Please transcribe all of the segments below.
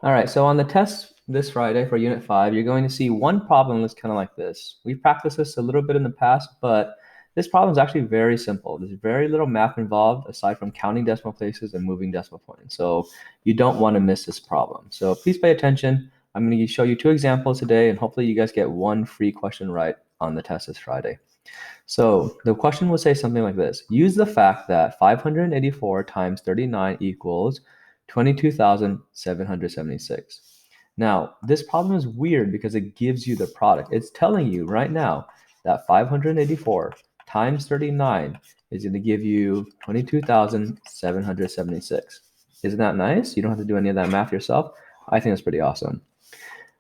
All right, so on the test this Friday for Unit 5, you're going to see one problem that's kind of like this. We've practiced this a little bit in the past, but this problem is actually very simple. There's very little math involved aside from counting decimal places and moving decimal points. So you don't want to miss this problem. So please pay attention. I'm going to show you two examples today, and hopefully you guys get one free question right on the test this Friday. So the question will say something like this. Use the fact that 584 times 39 equals 22,776. Now, this problem is weird because it gives you the product. It's telling you right now that 584 times 39 is going to give you 22,776. Isn't that nice? You don't have to do any of that math yourself. I think that's pretty awesome.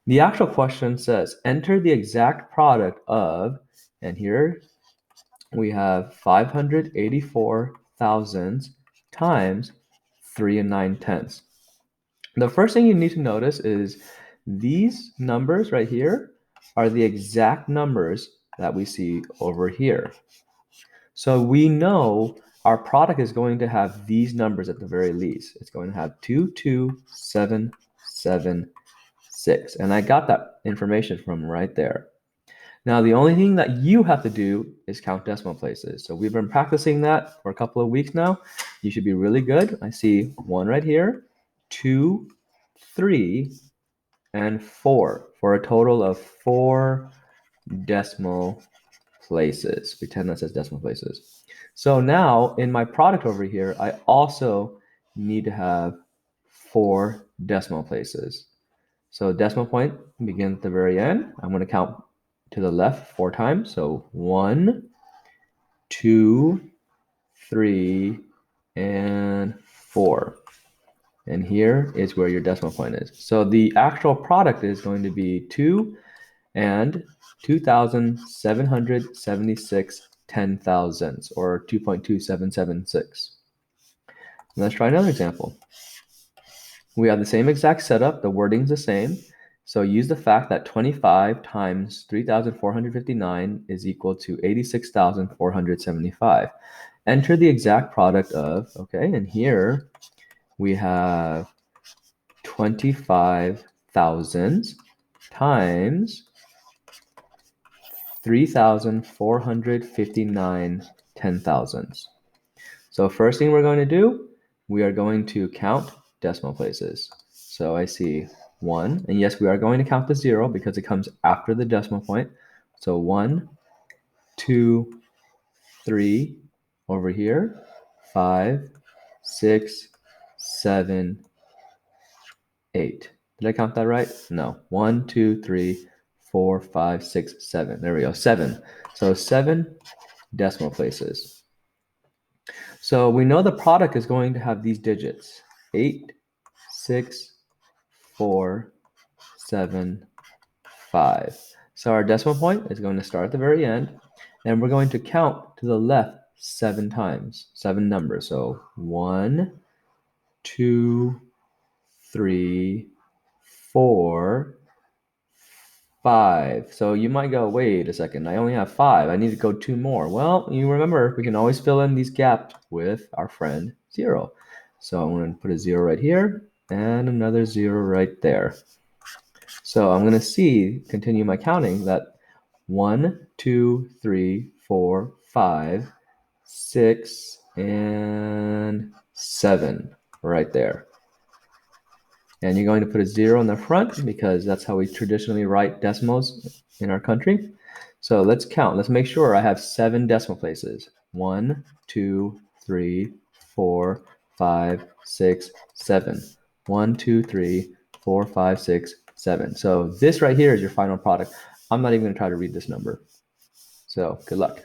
The actual question says, enter the exact product of, and here we have 584 thousandths times 3 9/10. The first thing you need to notice is these numbers right here are the exact numbers that we see over here. So we know our product is going to have these numbers at the very least. It's going to have 22776. And I got that information from right there. Now, the only thing that you have to do is count decimal places. So we've been practicing that for a couple of weeks now. You should be really good. I see 1 right here, 2, 3, and 4 for a total of 4 decimal places. Pretend that says decimal places. So now in my product over here, I also need to have 4 decimal places. So decimal point begins at the very end. I'm going to count to the left 4 times. So 1, 2, 3, and 4. And here is where your decimal point is. So the actual product is going to be 2 and 2,776 10,000ths, or 2.2776. Let's try another example. We have the same exact setup. The wording's the same. So use the fact that 25 times 3,459 is equal to 86,475. Enter the exact product of, okay, and here we have 25 thousandths times 3,459 10,000ths. So first thing we're going to do, we are going to count decimal places. So I see 1, and yes, we are going to count the 0 because it comes after the decimal point. So 1, 2, 3, over here, 5, 6, 7, 8. Did I count that right? No. 1, 2, 3, 4, 5, 6, 7. There we go. 7. So 7 decimal places. So we know the product is going to have these digits: 8, 6, 4, 7, 5. So our decimal point is going to start at the very end, and we're going to count to the left 7 times, 7 numbers. So 1, 2, 3, 4, 5. So you might go, wait a second, I only have 5. I need to go 2 more. Well, you remember, we can always fill in these gaps with our friend 0. So I'm going to put a 0 right here and another 0 right there. So I'm going to continue my counting, that 1, 2, 3, 4, 5, 6, and 7 right there. And you're going to put a 0 in the front because that's how we traditionally write decimals in our country. So let's count. Let's make sure I have 7 decimal places. 1, 2, 3, 4, 5, 6, 7. 1, 2, 3, 4, 5, 6, 7. So this right here is your final product. I'm not even going to try to read this number. So good luck.